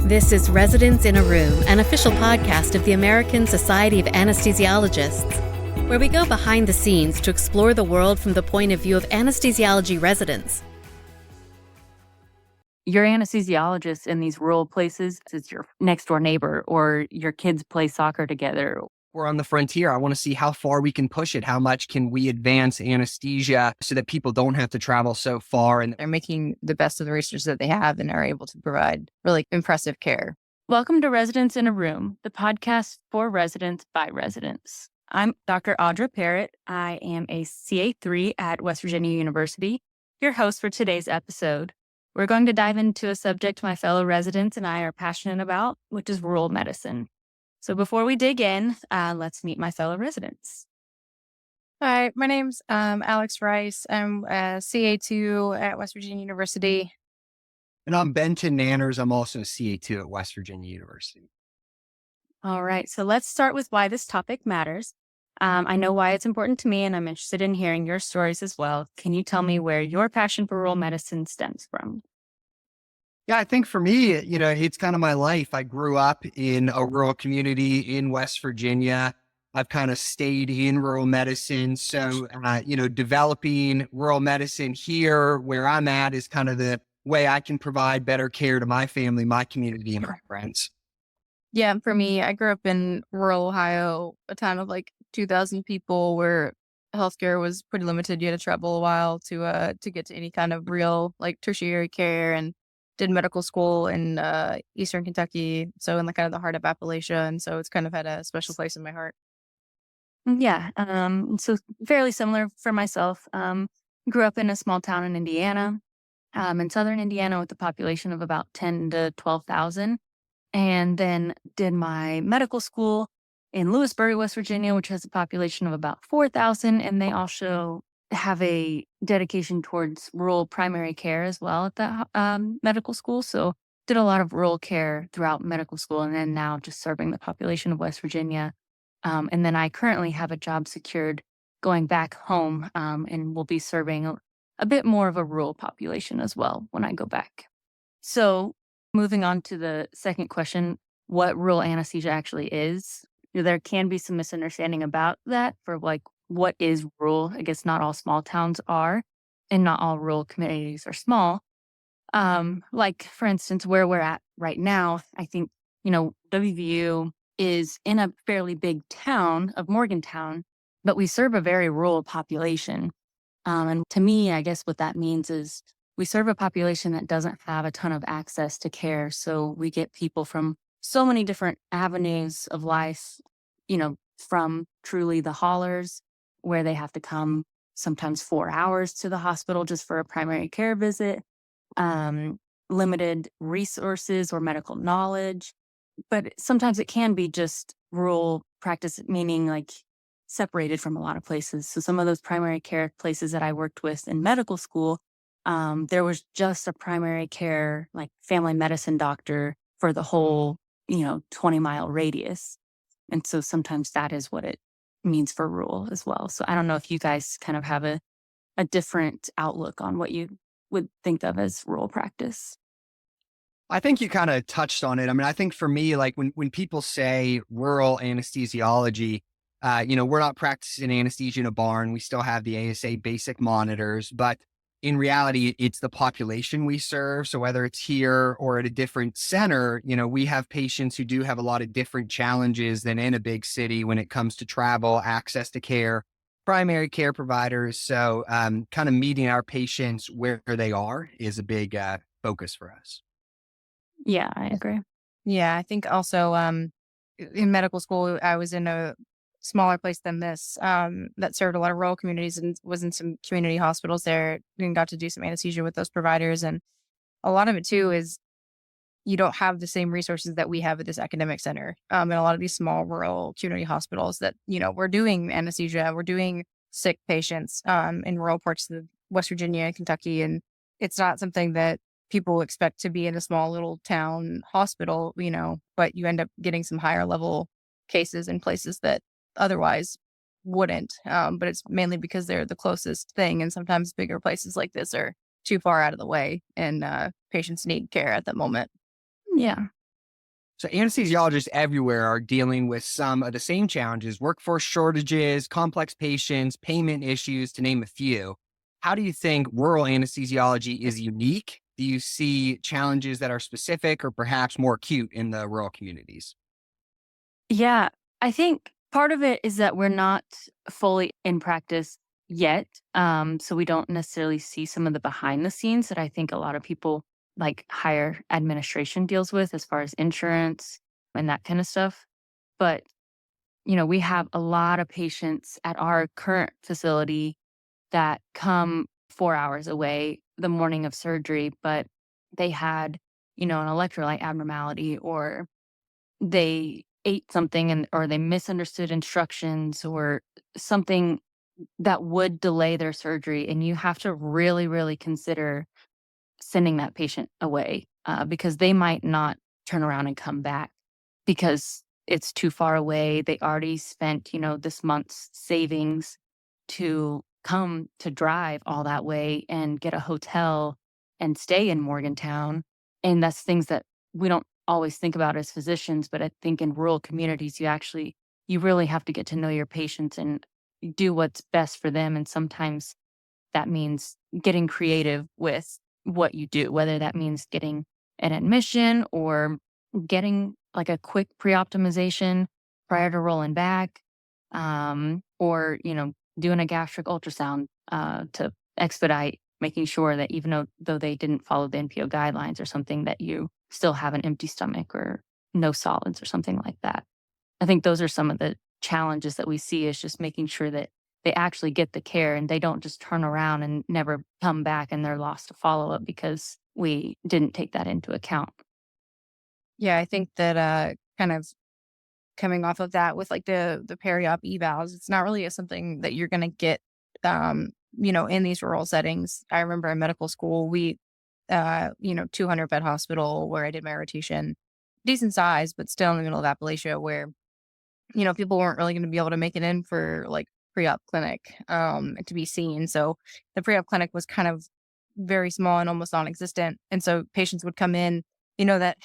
This is Residents in a Room, an official podcast of the American Society of Anesthesiologists, where we go behind the scenes to explore the world from the point of view of anesthesiology residents. Your anesthesiologist in these rural places is your next door neighbor, or your kids play soccer together. We're on the frontier. I want to see how far we can push it. How much can we advance anesthesia so that people don't have to travel so far? And they're making the best of the resources that they have and are able to provide really impressive care. Welcome to Residents in a Room, the podcast for residents by residents. I'm Dr. Audra Parrett. I am a CA3 at West Virginia University, your host for today's episode. We're going to dive into a subject my fellow residents and I are passionate about, which is rural medicine. So before we dig in, let's meet my fellow residents. Hi, my name's Alex Rice. I'm a CA2 at West Virginia University. And I'm Benton Nanners. I'm also a CA2 at West Virginia University. All right, so let's start with why this topic matters. I know why it's important to me, and I'm interested in hearing your stories as well. Can you tell me where your passion for rural medicine stems from? Yeah, I think for me, it's kind of my life. I grew up in a rural community in West Virginia. I've kind of stayed in rural medicine. So, developing rural medicine here where I'm at is kind of the way I can provide better care to my family, my community, and my friends. Yeah, for me, I grew up in rural Ohio, a town of like 2,000 people where healthcare was pretty limited. You had to travel a while to get to any kind of real like tertiary care, and did medical school in Eastern Kentucky, so in the kind of the heart of Appalachia, and so it's kind of had a special place in my heart. Yeah, so fairly similar for myself. Grew up in a small town in Indiana, in southern Indiana, with a population of about 10 to 12,000, and then did my medical school in Lewisburg, West Virginia, which has a population of about 4,000, and they also have a dedication towards rural primary care as well at that medical school. So did a lot of rural care throughout medical school, and then now just serving the population of West Virginia. And then I currently have a job secured going back home, and will be serving a bit more of a rural population as well when I go back. So moving on to the second question, what rural anesthesia actually is. There can be some misunderstanding about that for like, what is rural? I guess not all small towns are, and not all rural communities are small. Like, for instance, where we're at right now, I think, WVU is in a fairly big town of Morgantown, but we serve a very rural population. And to me, I guess what that means is we serve a population that doesn't have a ton of access to care. So we get people from so many different avenues of life, from truly the haulers, where they have to come sometimes 4 hours to the hospital just for a primary care visit, limited resources or medical knowledge. But sometimes it can be just rural practice, meaning like separated from a lot of places. So some of those primary care places that I worked with in medical school, there was just a primary care, like family medicine doctor for the whole, 20-mile radius. And so sometimes that is what it means for rural as well. So I don't know if you guys kind of have a different outlook on what you would think of as rural practice. I think you kind of touched on it. I mean, I think for me, like when people say rural anesthesiology, we're not practicing anesthesia in a barn. We still have the ASA basic monitors, but in reality, it's the population we serve. So whether it's here or at a different center, we have patients who do have a lot of different challenges than in a big city when it comes to travel, access to care, primary care providers. So kind of meeting our patients where they are is a big focus for us. Yeah, I agree. Yeah, I think also in medical school, I was in a smaller place than this that served a lot of rural communities and was in some community hospitals there and got to do some anesthesia with those providers. And a lot of it too is you don't have the same resources that we have at this academic center. In a lot of these small rural community hospitals that, we're doing anesthesia, we're doing sick patients in rural parts of West Virginia and Kentucky. And it's not something that people expect to be in a small little town hospital, but you end up getting some higher level cases in places that otherwise wouldn't. But it's mainly because they're the closest thing. And sometimes bigger places like this are too far out of the way and patients need care at that moment. Yeah. So anesthesiologists everywhere are dealing with some of the same challenges: workforce shortages, complex patients, payment issues, to name a few. How do you think rural anesthesiology is unique? Do you see challenges that are specific or perhaps more acute in the rural communities? Yeah, I think part of it is that we're not fully in practice yet. So we don't necessarily see some of the behind the scenes that I think a lot of people like higher administration deals with as far as insurance and that kind of stuff. But, we have a lot of patients at our current facility that come 4 hours away the morning of surgery, but they had, an electrolyte abnormality, or they ate something or they misunderstood instructions or something that would delay their surgery. And you have to really, really consider sending that patient away because they might not turn around and come back because it's too far away. They already spent, this month's savings to come to drive all that way and get a hotel and stay in Morgantown. And that's things that we don't always think about as physicians, but I think in rural communities, you really have to get to know your patients and do what's best for them. And sometimes that means getting creative with what you do, whether that means getting an admission or getting like a quick pre-optimization prior to rolling back, or, doing a gastric ultrasound to expedite making sure that even though they didn't follow the NPO guidelines or something, that you still have an empty stomach or no solids or something like that. I think those are some of the challenges that we see, is just making sure that they actually get the care and they don't just turn around and never come back and they're lost to follow-up because we didn't take that into account. Yeah, I think that kind of coming off of that with like the peri-op evals, it's not really something that you're going to get, in these rural settings. I remember in medical school, we, 200 bed hospital where I did my rotation, decent size, but still in the middle of Appalachia, where, people weren't really going to be able to make it in for like pre-op clinic to be seen. So the pre-op clinic was kind of very small and almost non-existent. And so patients would come in, that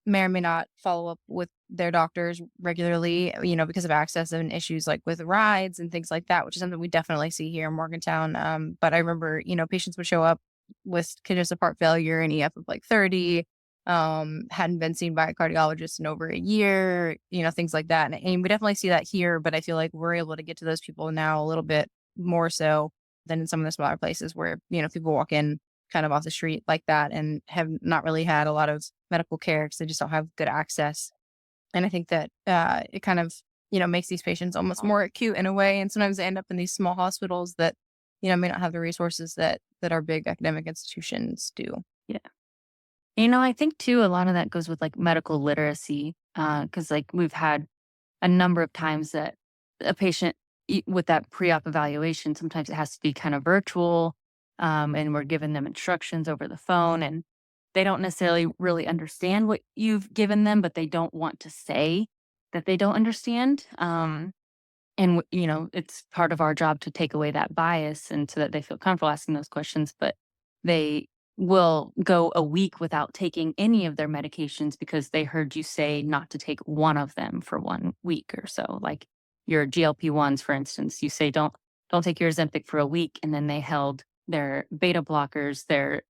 may or may not follow up with their doctors regularly, because of access and issues like with rides and things like that, which is something we definitely see here in Morgantown. But I remember, patients would show up with congestive heart failure and EF of like 30, hadn't been seen by a cardiologist in over a year, things like that. And we definitely see that here, but I feel like we're able to get to those people now a little bit more so than in some of the smaller places where, people walk in kind of off the street like that and have not really had a lot of medical care because they just don't have good access. And I think that it kind of, makes these patients almost more acute in a way. And sometimes they end up in these small hospitals that, may not have the resources that our big academic institutions do. Yeah. I think too, a lot of that goes with like medical literacy, because like we've had a number of times that a patient with that pre-op evaluation, sometimes it has to be kind of virtual, and we're giving them instructions over the phone, and they don't necessarily really understand what you've given them, but they don't want to say that they don't understand. And it's part of our job to take away that bias and so that they feel comfortable asking those questions, but they will go a week without taking any of their medications because they heard you say not to take one of them for 1 week or so. Like your GLP-1s, for instance, you say don't take your Ozempic for a week, and then they held their beta blockers, their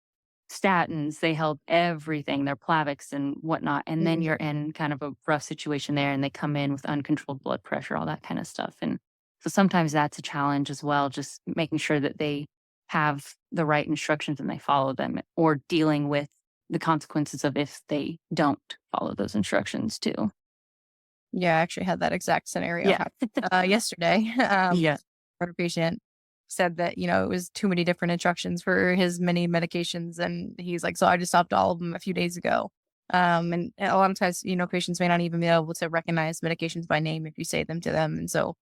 statins, they held everything, their Plavix and whatnot. And then you're in kind of a rough situation there, and they come in with uncontrolled blood pressure, all that kind of stuff. And so sometimes that's a challenge as well, just making sure that they have the right instructions and they follow them, or dealing with the consequences of if they don't follow those instructions too. Yeah, I actually had that exact scenario happen, yesterday. Yeah. Our patient said that, it was too many different instructions for his many medications. And he's like, so I just stopped all of them a few days ago. And a lot of times, patients may not even be able to recognize medications by name if you say them to them. And so,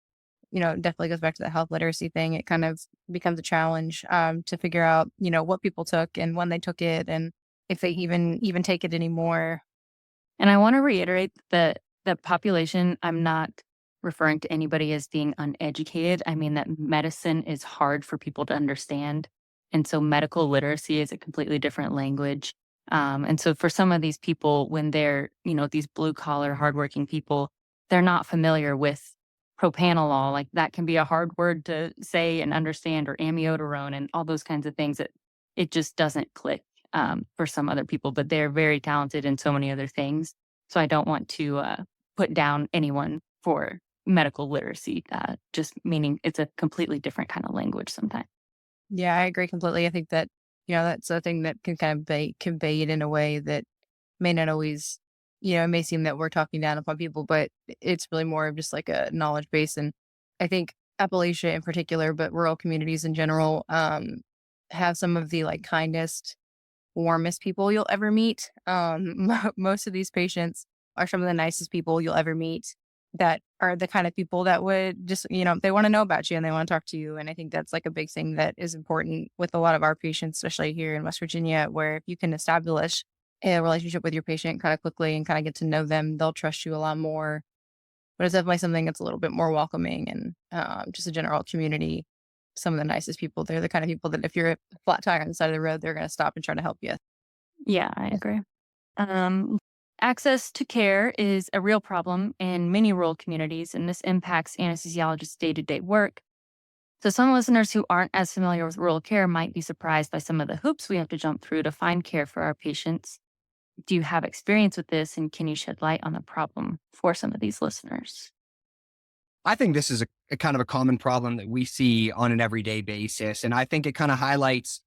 it definitely goes back to the health literacy thing. It kind of becomes a challenge to figure out, what people took and when they took it and if they even take it anymore. And I want to reiterate that the population, I'm not referring to anybody as being uneducated. I mean that medicine is hard for people to understand. And so medical literacy is a completely different language. And so for some of these people, when they're, these blue collar, hardworking people, they're not familiar with propanolol. Like that can be a hard word to say and understand, or amiodarone and all those kinds of things. It just doesn't click for some other people, but they're very talented in so many other things. So I don't want to put down anyone for medical literacy, just meaning it's a completely different kind of language sometimes. Yeah, I agree completely. I think that, that's a thing that can kind of be conveyed in a way that may not always, it may seem that we're talking down upon people, but it's really more of just like a knowledge base. And I think Appalachia in particular, but rural communities in general, have some of the like kindest, warmest people you'll ever meet. Most of these patients are some of the nicest people you'll ever meet, that are the kind of people that would just, they want to know about you and they want to talk to you. And I think that's like a big thing that is important with a lot of our patients, especially here in West Virginia, where if you can establish a relationship with your patient kind of quickly and kind of get to know them, they'll trust you a lot more. But it's definitely something that's a little bit more welcoming, and just a general community. Some of the nicest people, they're the kind of people that if you're a flat tire on the side of the road, they're going to stop and try to help you. Yeah, I agree. Access to care is a real problem in many rural communities, and this impacts anesthesiologists' day-to-day work. So some listeners who aren't as familiar with rural care might be surprised by some of the hoops we have to jump through to find care for our patients. Do you have experience with this, and can you shed light on the problem for some of these listeners? I think this is a kind of a common problem that we see on an everyday basis. And I think it kind of highlights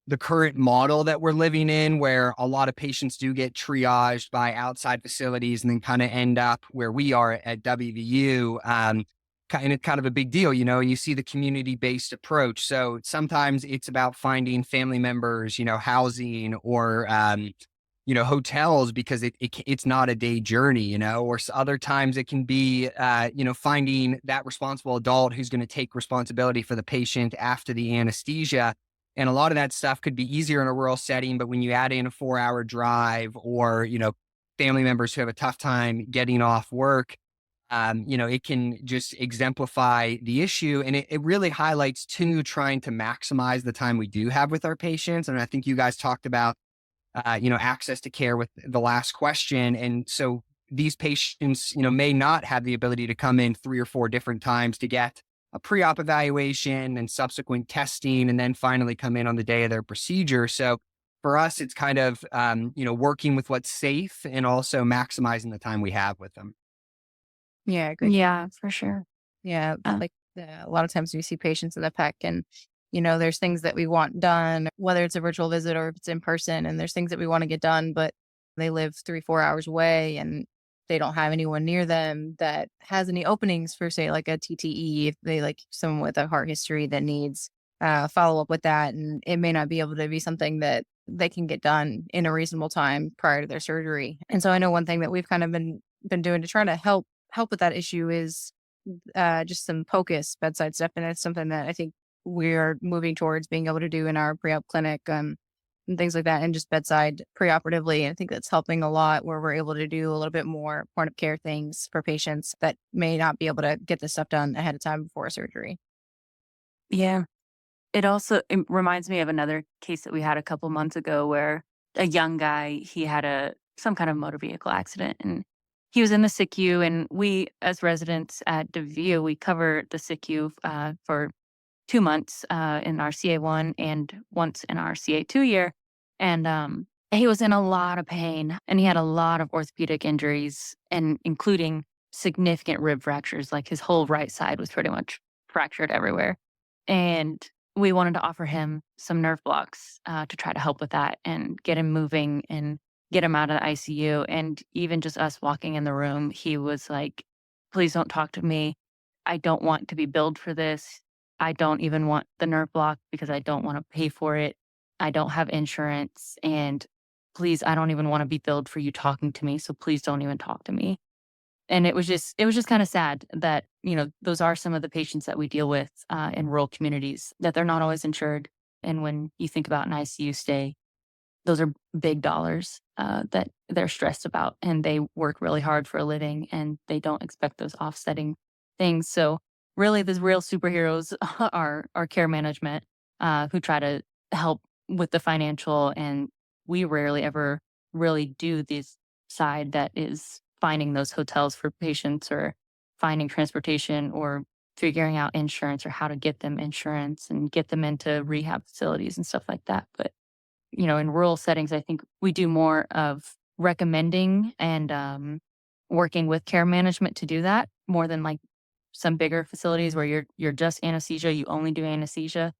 the current model that we're living in, where a lot of patients do get triaged by outside facilities and then kind of end up where we are at WVU. And it's kind of a big deal, you see the community-based approach. So sometimes it's about finding family members, housing, or, hotels, because it's not a day journey, or other times it can be, finding that responsible adult who's going to take responsibility for the patient after the anesthesia. And a lot of that stuff could be easier in a rural setting, but when you add in a 4-hour drive, or, family members who have a tough time getting off work, it can just exemplify the issue. And it really highlights too, trying to maximize the time we do have with our patients. And I think you guys talked about, access to care with the last question. And so these patients, may not have the ability to come in 3 or 4 different times to get a pre-op evaluation and subsequent testing, and then finally come in on the day of their procedure. So for us, it's kind of, working with what's safe and also maximizing the time we have with them. Yeah, I agree. Yeah, for sure. Yeah, a lot of times we see patients in the PEC, and there's things that we want done, whether it's a virtual visit or if it's in person, and there's things that we want to get done, but they live 3-4 hours away and they don't have anyone near them that has any openings for, say, like a TTE, if they like someone with a heart history that needs follow up with that. And it may not be able to be something that they can get done in a reasonable time prior to their surgery. And so I know one thing that we've kind of been doing to try to help with that issue is just some POCUS bedside stuff. And it's something that I think we're moving towards being able to do in our pre-op clinic, and things like that, and just bedside preoperatively. And I think that's helping a lot, where we're able to do a little bit more point of care things for patients that may not be able to get this stuff done ahead of time before surgery. Yeah. It reminds me of another case that we had a couple months ago, where a young guy, he had some kind of motor vehicle accident, and he was in the SICU. And we, as residents at WVU, we cover the SICU for 2 months in our CA1 and once in our CA2 year. And he was in a lot of pain, and he had a lot of orthopedic injuries, and including significant rib fractures. Like his whole right side was pretty much fractured everywhere. And we wanted to offer him some nerve blocks to try to help with that and get him moving and get him out of the ICU. And even just us walking in the room, he was like, please don't talk to me. I don't want to be billed for this. I don't even want the nerve block because I don't want to pay for it. I don't have insurance, and please, I don't even want to be billed for you talking to me. So please don't even talk to me. And it was just kind of sad that, those are some of the patients that we deal with in rural communities, that they're not always insured. And when you think about an ICU stay, those are big dollars that they're stressed about, and they work really hard for a living, and they don't expect those offsetting things. So really, the real superheroes are care management, who try to help with the financial and we rarely ever really do this side that is finding those hotels for patients or finding transportation or figuring out insurance or how to get them insurance and get them into rehab facilities and stuff like that. But, in rural settings, I think we do more of recommending and working with care management to do that more than like some bigger facilities where you're just anesthesia, you only do anesthesia.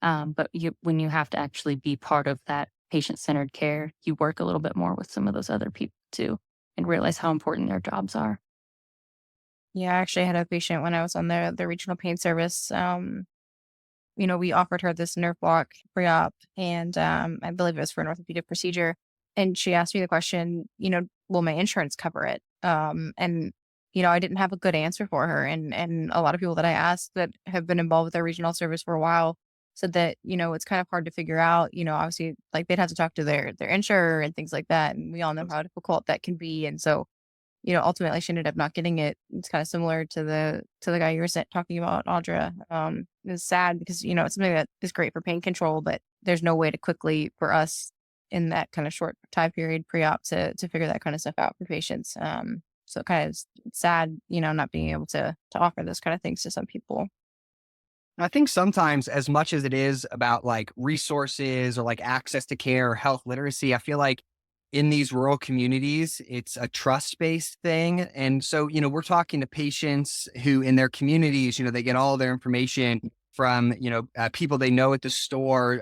But when you have to actually be part of that patient-centered care, you work a little bit more with some of those other people too and realize how important their jobs are. Yeah, I actually had a patient when I was on the regional pain service. We offered her this nerve block pre-op, and I believe it was for an orthopedic procedure. And she asked me the question, will my insurance cover it? And I didn't have a good answer for her. And a lot of people that I asked that have been involved with their regional service for a while said that, it's kind of hard to figure out, obviously like they'd have to talk to their insurer and things like that. And we all know how difficult that can be. And so, ultimately she ended up not getting it. It's kind of similar to the guy you were talking about, Audra. It's sad because, it's something that is great for pain control, but there's no way to quickly for us in that kind of short time period pre-op to figure that kind of stuff out for patients. So it kind of is sad, not being able to offer those kind of things to some people. I think sometimes, as much as it is about like resources or like access to care or health literacy, I feel like in these rural communities, it's a trust-based thing. And so, we're talking to patients who in their communities, they get all their information from, people they know at the store,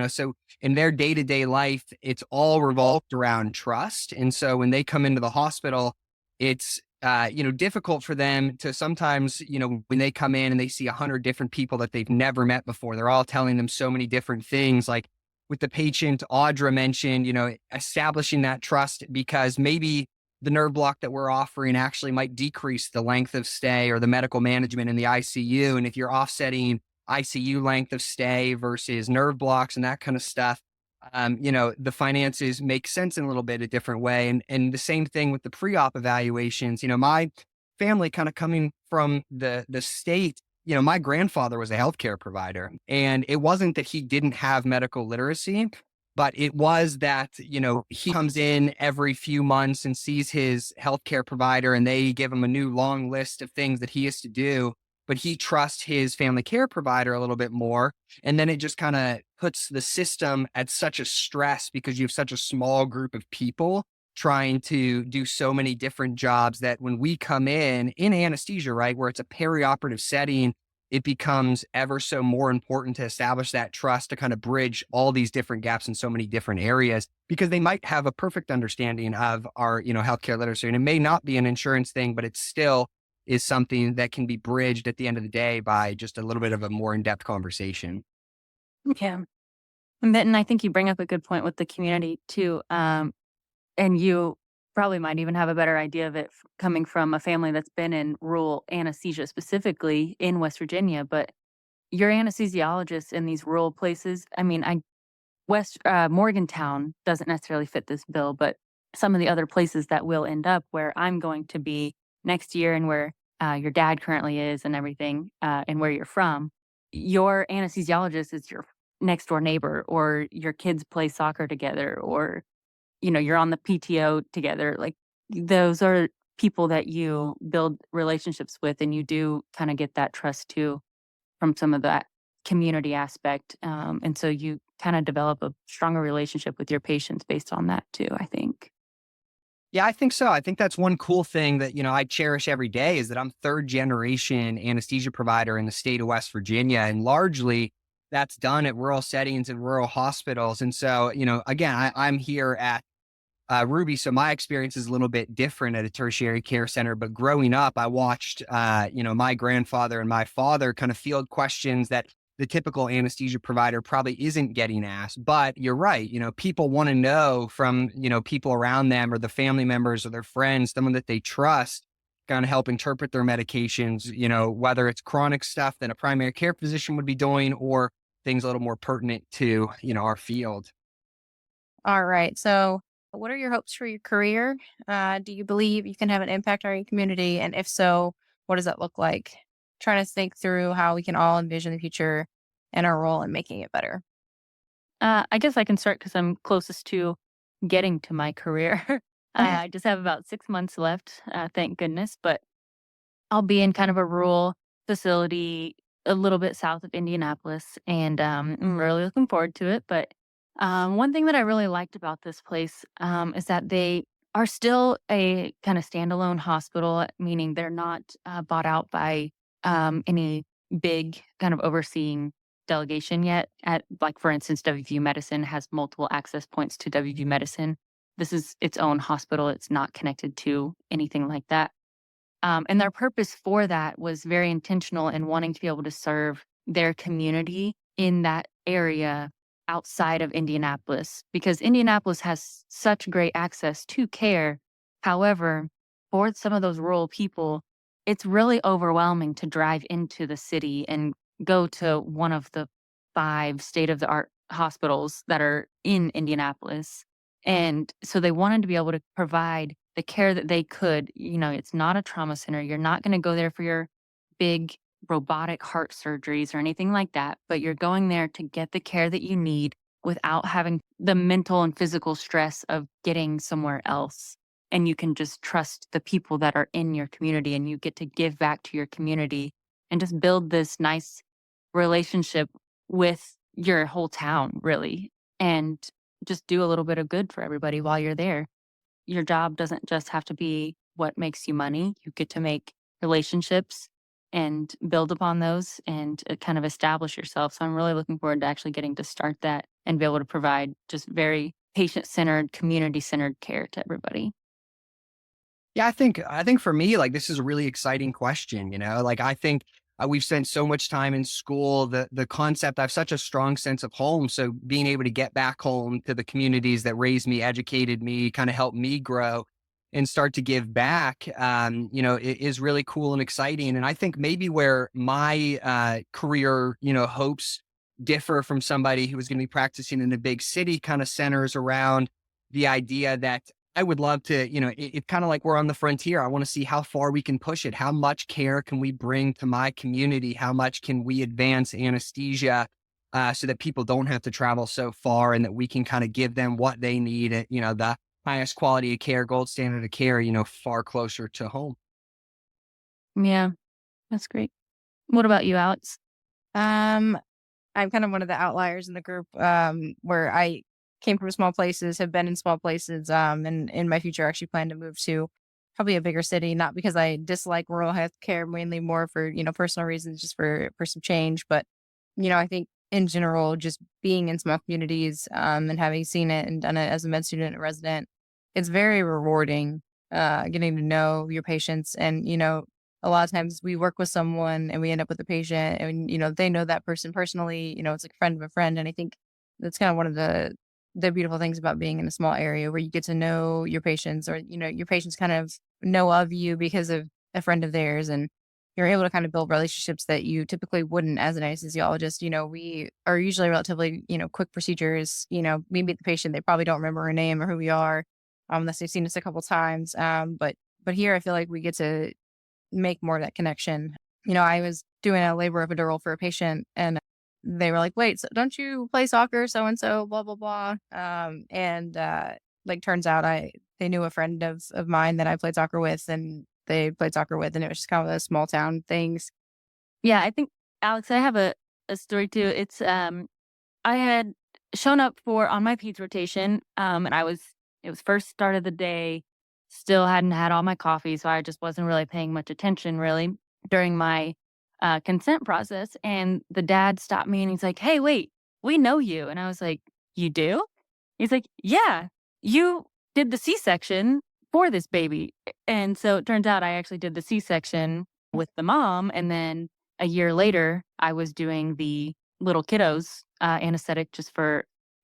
so in their day-to-day life, it's all revolved around trust. And so when they come into the hospital, it's difficult for them to sometimes, when they come in and they see 100 different people that they've never met before, they're all telling them so many different things. Like with the patient, Audra mentioned, establishing that trust because maybe the nerve block that we're offering actually might decrease the length of stay or the medical management in the ICU. And if you're offsetting ICU length of stay versus nerve blocks and that kind of stuff, the finances make sense in a little bit a different way. And the same thing with the pre-op evaluations. My family kind of coming from the state, my grandfather was a healthcare provider, and it wasn't that he didn't have medical literacy, but it was that, he comes in every few months and sees his healthcare provider and they give him a new long list of things that he has to do, but he trusts his family care provider a little bit more. And then it just kind of puts the system at such a stress because you have such a small group of people trying to do so many different jobs that when we come in anesthesia, right, where it's a perioperative setting, it becomes ever so more important to establish that trust to kind of bridge all these different gaps in so many different areas, because they might have a perfect understanding of our, healthcare literacy. And it may not be an insurance thing, but it still is something that can be bridged at the end of the day by just a little bit of a more in-depth conversation. Yeah. And Benton, I think you bring up a good point with the community too. And you probably might even have a better idea of it coming from a family that's been in rural anesthesia, specifically in West Virginia. But your anesthesiologists in these rural places, I mean, Morgantown doesn't necessarily fit this bill, but some of the other places that will end up where I'm going to be next year and where your dad currently is and everything, and where you're from, your anesthesiologist is your next door neighbor, or your kids play soccer together, or you're on the PTO together. Like those are people that you build relationships with, and you do kind of get that trust too from some of that community aspect. And so you kind of develop a stronger relationship with your patients based on that too, I think. Yeah, I think so. I think that's one cool thing that, I cherish every day is that I'm third generation anesthesia provider in the state of West Virginia. And largely that's done at rural settings and rural hospitals. And so, again, I'm here at Ruby. So my experience is a little bit different at a tertiary care center, but growing up, I watched, my grandfather and my father kind of field questions that the typical anesthesia provider probably isn't getting asked. But you're right. People want to know from, people around them or the family members or their friends, someone that they trust, kind of help interpret their medications, whether it's chronic stuff that a primary care physician would be doing or things a little more pertinent to, our field. All right. So what are your hopes for your career? Do you believe you can have an impact on your community? And if so, what does that look like? Trying to think through how we can all envision the future and our role in making it better. I guess I can start because I'm closest to getting to my career. I just have about 6 months left, thank goodness, but I'll be in kind of a rural facility a little bit south of Indianapolis, and I'm really looking forward to it. But one thing that I really liked about this place is that they are still a kind of standalone hospital, meaning they're not bought out by any big kind of overseeing delegation yet. At like, for instance, WVU Medicine has multiple access points to WVU Medicine. This is its own hospital. It's not connected to anything like that. And their purpose for that was very intentional in wanting to be able to serve their community in that area outside of Indianapolis, because Indianapolis has such great access to care. However, for some of those rural people, it's really overwhelming to drive into the city and go to one of the 5 state-of-the-art hospitals that are in Indianapolis. And so they wanted to be able to provide the care that they could. It's not a trauma center. You're not going to go there for your big robotic heart surgeries or anything like that, but you're going there to get the care that you need without having the mental and physical stress of getting somewhere else. And you can just trust the people that are in your community, and you get to give back to your community and just build this nice relationship with your whole town, really, and just do a little bit of good for everybody while you're there. Your job doesn't just have to be what makes you money. You get to make relationships and build upon those and kind of establish yourself. So I'm really looking forward to actually getting to start that and be able to provide just very patient-centered, community-centered care to everybody. Yeah, I think for me, like, this is a really exciting question. Like, I think we've spent so much time in school. The concept, I have such a strong sense of home. So being able to get back home to the communities that raised me, educated me, kind of helped me grow and start to give back, it is really cool and exciting. And I think maybe where my career, hopes differ from somebody who was going to be practicing in a big city kind of centers around the idea that I would love to, it's kind of like we're on the frontier. I want to see how far we can push it. How much care can we bring to my community? How much can we advance anesthesia so that people don't have to travel so far, and that we can kind of give them what they need at, the highest quality of care, gold standard of care, far closer to home. Yeah, that's great. What about you, Alex? I'm kind of one of the outliers in the group, where I came from small places, have been in small places, and in my future, I actually plan to move to probably a bigger city, not because I dislike rural health care, mainly more for, personal reasons, just for some change. But, I think in general, just being in small communities, and having seen it and done it as a med student and resident, it's very rewarding, getting to know your patients. And, a lot of times we work with someone and we end up with a patient and, they know that person personally, it's like a friend of a friend. And I think that's kind of one of the beautiful things about being in a small area, where you get to know your patients, or, your patients kind of know of you because of a friend of theirs. And you're able to kind of build relationships that you typically wouldn't as an anesthesiologist. We are usually relatively, quick procedures. We meet the patient, they probably don't remember our name or who we are, unless they've seen us a couple times. But here I feel like we get to make more of that connection. I was doing a labor epidural for a patient, and they were like, wait, so don't you play soccer? So-and-so, blah, blah, blah. Turns out they knew a friend of mine that I played soccer with, and they played soccer with, and it was just kind of those small town things. Yeah, I think, Alex, I have a story too. It's, I had shown up on my peds rotation, and it was first start of the day, still hadn't had all my coffee, so I just wasn't really paying much attention really during my consent process. And the dad stopped me and he's like, hey, wait, we know you. And I was like, you do? He's like, yeah, you did the C-section for this baby. And so it turns out I actually did the C-section with the mom. And then a year later, I was doing the little kiddos anesthetic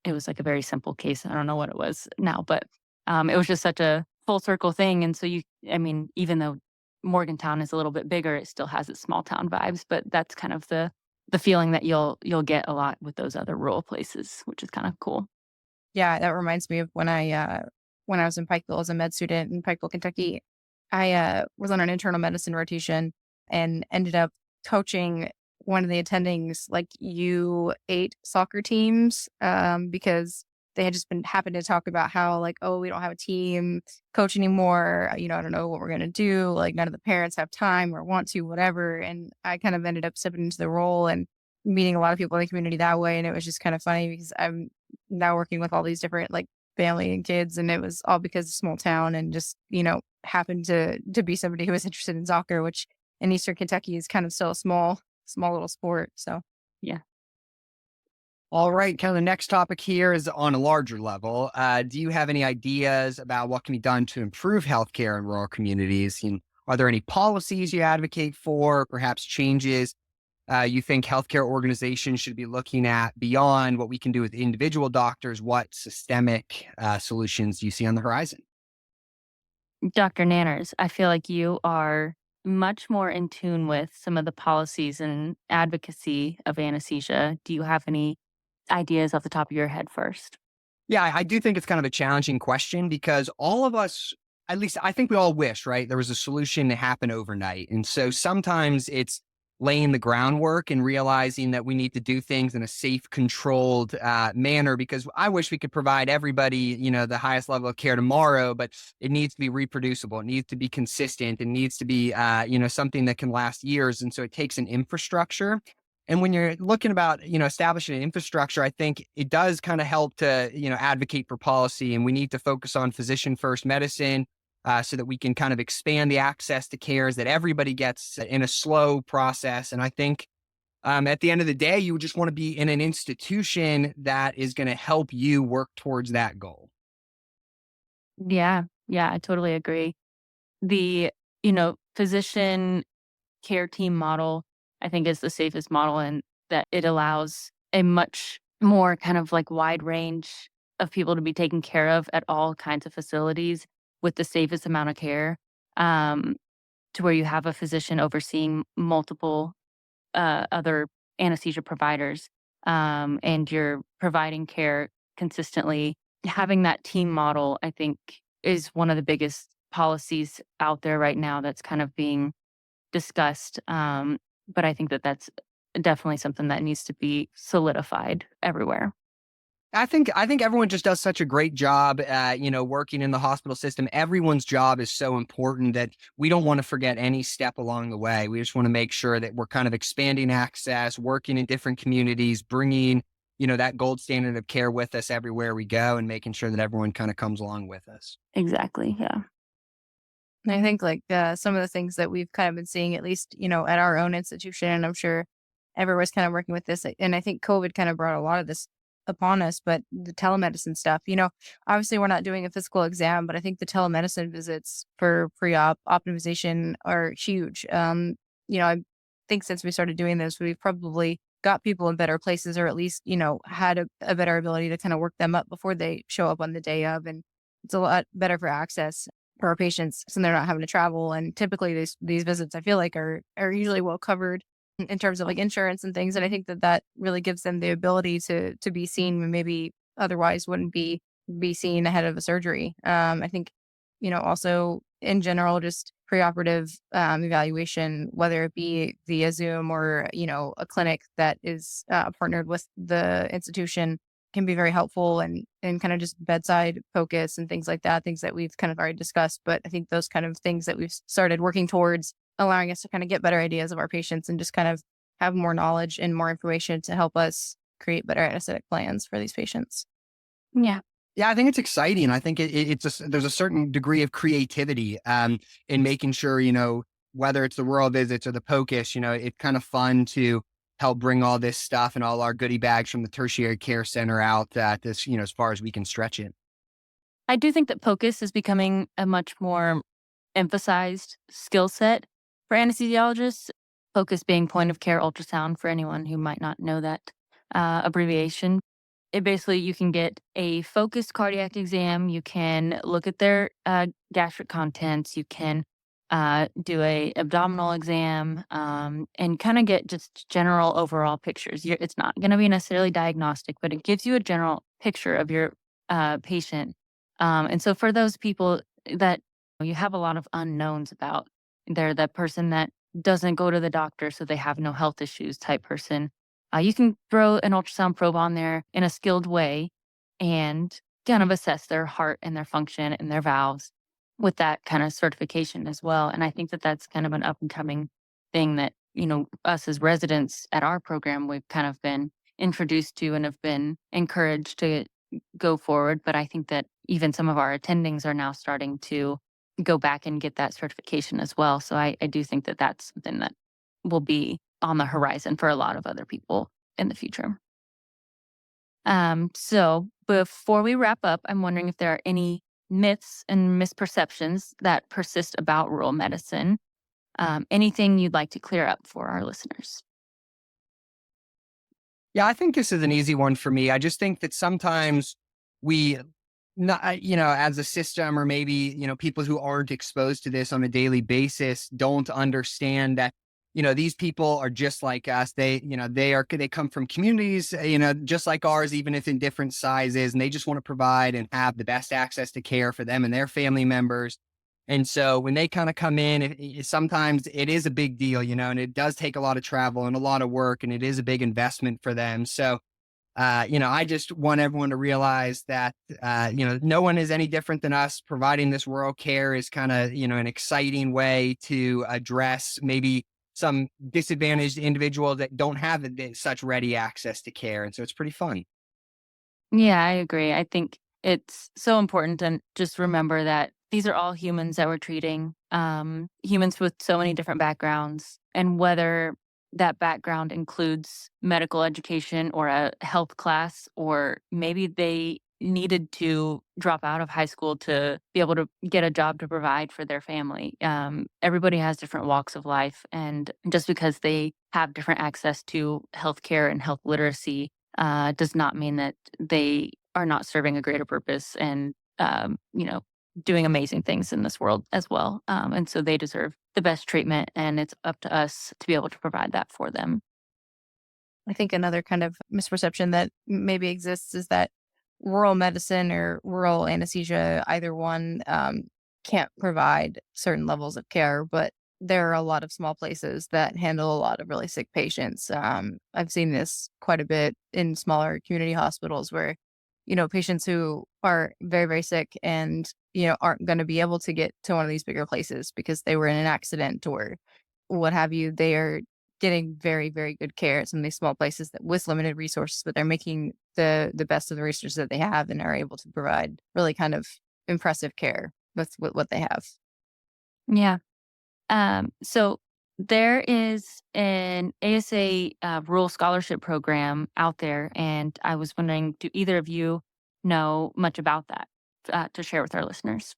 it was like a very simple case. I don't know what it was now, but it was just such a full circle thing. And so even though Morgantown is a little bit bigger, it still has its small town vibes, but that's kind of the feeling that you'll get a lot with those other rural places, which is kind of cool. Yeah, that reminds me of when I was in Pikeville as a med student in Pikeville, Kentucky. I was on an internal medicine rotation and ended up coaching one of the attendings like U8 soccer teams, because they had just been happened to talk about how like, oh, we don't have a team coach anymore. I don't know what we're going to do. Like none of the parents have time or want to, whatever. And I kind of ended up stepping into the role and meeting a lot of people in the community that way. And it was just kind of funny because I'm now working with all these different like family and kids. And it was all because of small town and just, happened to be somebody who was interested in soccer, which in Eastern Kentucky is kind of still a small little sport. So, yeah. All right. Kind of the next topic here is on a larger level. Do you have any ideas about what can be done to improve healthcare in rural communities? And are there any policies you advocate for, perhaps changes you think healthcare organizations should be looking at beyond what we can do with individual doctors? What systemic solutions do you see on the horizon? Dr. Nanners, I feel like you are much more in tune with some of the policies and advocacy of anesthesia. Do you have any ideas off the top of your head first? Yeah, I do think it's kind of a challenging question because all of us, at least I think we all wish, right, there was a solution to happen overnight. And so sometimes it's laying the groundwork and realizing that we need to do things in a safe, controlled manner, because I wish we could provide everybody, the highest level of care tomorrow, but it needs to be reproducible. It needs to be consistent. It needs to be, something that can last years. And so it takes an infrastructure. And when you're looking about, establishing an infrastructure, I think it does kind of help to, advocate for policy. And we need to focus on physician first medicine so that we can kind of expand the access to cares that everybody gets in a slow process. And I think at the end of the day, you just want to be in an institution that is going to help you work towards that goal. Yeah, I totally agree. The, physician care team model, I think is the safest model, and that it allows a much more kind of like wide range of people to be taken care of at all kinds of facilities with the safest amount of care, to where you have a physician overseeing multiple other anesthesia providers, and you're providing care consistently. Having that team model, I think, is one of the biggest policies out there right now that's kind of being discussed. But I think that that's definitely something that needs to be solidified everywhere. I think everyone just does such a great job working in the hospital system. Everyone's job is so important that we don't want to forget any step along the way. We just want to make sure that we're kind of expanding access, working in different communities, bringing, that gold standard of care with us everywhere we go, and making sure that everyone kind of comes along with us. Exactly. Yeah. And I think like some of the things that we've kind of been seeing, at least, at our own institution, and I'm sure everyone's kind of working with this. And I think COVID kind of brought a lot of this upon us, but the telemedicine stuff, obviously we're not doing a physical exam, but I think the telemedicine visits for pre-op optimization are huge. I think since we started doing this, we've probably got people in better places, or at least, had a better ability to kind of work them up before they show up on the day of. And it's a lot better for access for our patients, so they're not having to travel. And typically these visits, I feel like, are usually well covered in terms of like insurance and things. And I think that really gives them the ability to be seen when maybe otherwise wouldn't be seen ahead of a surgery. I think, also in general, just preoperative evaluation, whether it be via Zoom or, a clinic that is partnered with the institution, can be very helpful, and kind of just bedside focus and things like that, things that we've kind of already discussed. But I think those kind of things that we've started working towards, allowing us to kind of get better ideas of our patients and just kind of have more knowledge and more information to help us create better anesthetic plans for these patients. Yeah. Yeah, I think it's exciting. I think there's a certain degree of creativity in making sure, whether it's the rural visits or the POCUS, it's kind of fun to help bring all this stuff and all our goodie bags from the tertiary care center out this, as far as we can stretch it. I do think that POCUS is becoming a much more emphasized skill set for anesthesiologists. POCUS being point of care ultrasound, for anyone who might not know that abbreviation. It basically, you can get a focused cardiac exam. You can look at their gastric contents. You can do a abdominal exam, and kind of get just general overall pictures. It's not going to be necessarily diagnostic, but it gives you a general picture of your patient. And so for those people that you have a lot of unknowns about, they're the person that doesn't go to the doctor, so they have no health issues type person. You can throw an ultrasound probe on there in a skilled way and kind of assess their heart and their function and their valves with that kind of certification as well. And I think that that's kind of an up and coming thing that, us as residents at our program, we've kind of been introduced to and have been encouraged to go forward. But I think that even some of our attendings are now starting to go back and get that certification as well. So I do think that that's something that will be on the horizon for a lot of other people in the future. So before we wrap up, I'm wondering if there are any myths and misperceptions that persist about rural medicine. Anything you'd like to clear up for our listeners? Yeah, I think this is an easy one for me. I just think that sometimes we, not, as a system, or maybe, people who aren't exposed to this on a daily basis don't understand that, these people are just like us. They come from communities, just like ours, even if in different sizes, and they just want to provide and have the best access to care for them and their family members. And so when they kind of come in, sometimes it is a big deal, and it does take a lot of travel and a lot of work, and it is a big investment for them. So, I just want everyone to realize that, no one is any different than us. Providing this rural care is kind of, an exciting way to address maybe some disadvantaged individuals that don't have such ready access to care. And so it's pretty fun. Yeah, I agree. I think it's so important to just remember that these are all humans that we're treating, humans with so many different backgrounds, and whether that background includes medical education or a health class, or maybe they needed to drop out of high school to be able to get a job to provide for their family. Everybody has different walks of life, and just because they have different access to healthcare and health literacy does not mean that they are not serving a greater purpose and, doing amazing things in this world as well. And so they deserve the best treatment, and it's up to us to be able to provide that for them. I think another kind of misperception that maybe exists is that rural medicine or rural anesthesia, either one, can't provide certain levels of care, but there are a lot of small places that handle a lot of really sick patients. I've seen this quite a bit in smaller community hospitals where, patients who are very, very sick and, aren't going to be able to get to one of these bigger places because they were in an accident or what have you, they are getting very, very good care at some of these small places that with limited resources, but they're making the best of the resources that they have and are able to provide really kind of impressive care with what they have. Yeah. So there is an ASA rural scholarship program out there, and I was wondering, do either of you know much about that to share with our listeners?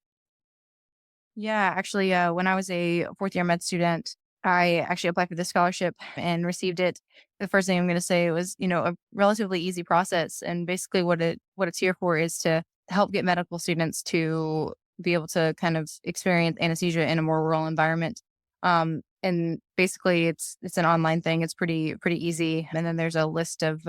Yeah, actually, when I was a fourth year med student, I actually applied for the scholarship and received it. The first thing I'm going to say was, a relatively easy process, and basically what it's here for is to help get medical students to be able to kind of experience anesthesia in a more rural environment. And basically it's an online thing. It's pretty easy. And then there's a list of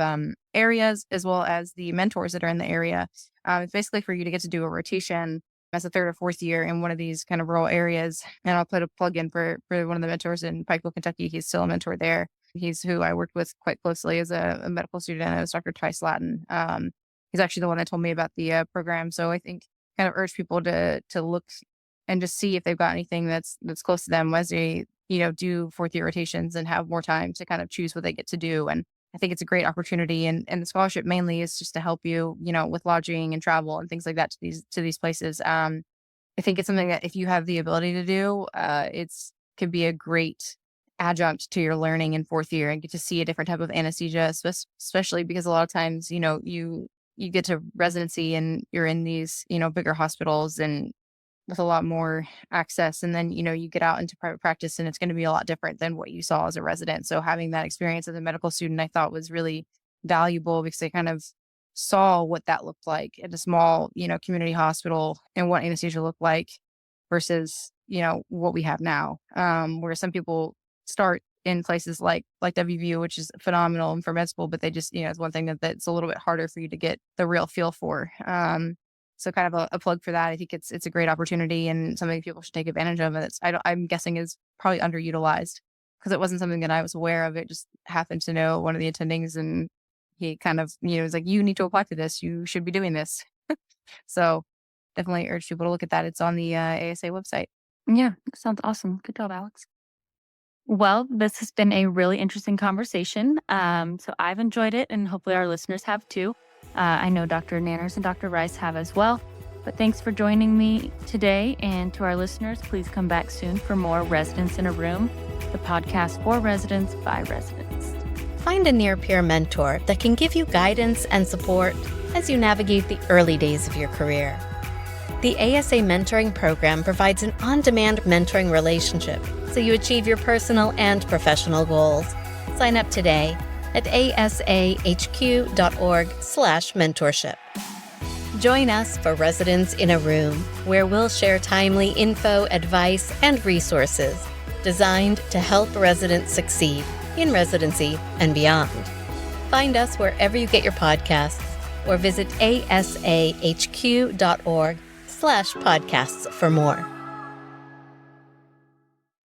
areas as well as the mentors that are in the area. It's basically for you to get to do a rotation as a third or fourth year in one of these kind of rural areas. And I'll put a plug in for one of the mentors in Pikeville, Kentucky. He's still a mentor there. He's who I worked with quite closely as a medical student. It was Dr. Tice Latin. He's actually the one that told me about the program. So I think kind of urge people to look and just see if they've got anything that's close to them as they, do fourth year rotations and have more time to kind of choose what they get to do. And I think it's a great opportunity. And the scholarship mainly is just to help you, with lodging and travel and things like that to these places. I think it's something that if you have the ability to do, could be a great adjunct to your learning in fourth year and get to see a different type of anesthesia, especially because a lot of times, you get to residency and you're in these, bigger hospitals and with a lot more access. And then, you get out into private practice and it's going to be a lot different than what you saw as a resident. So having that experience as a medical student, I thought was really valuable because I kind of saw what that looked like at a small, community hospital and what anesthesia looked like versus, what we have now, where some people start in places like WVU, which is phenomenal for med school, but they just, it's one thing that's a little bit harder for you to get the real feel for. So kind of a plug for that. I think it's a great opportunity and something people should take advantage of. And I'm guessing is probably underutilized because it wasn't something that I was aware of. It just happened to know one of the attendings and he kind of, was like, you need to apply to this. You should be doing this. So definitely urge people to look at that. It's on the ASA website. Yeah, sounds awesome. Good job, Alex. Well, this has been a really interesting conversation. So I've enjoyed it, and hopefully our listeners have too. I know Dr. Nanners and Dr. Rice have as well. But thanks for joining me today. And to our listeners, please come back soon for more Residents in a Room, the podcast for residents by residents. Find a near-peer mentor that can give you guidance and support as you navigate the early days of your career. The ASA Mentoring Program provides an on-demand mentoring relationship so you achieve your personal and professional goals. Sign up today at asahq.org/mentorship. Join us for Residents in a Room, where we'll share timely info, advice, and resources designed to help residents succeed in residency and beyond. Find us wherever you get your podcasts or visit asahq.org/podcasts for more.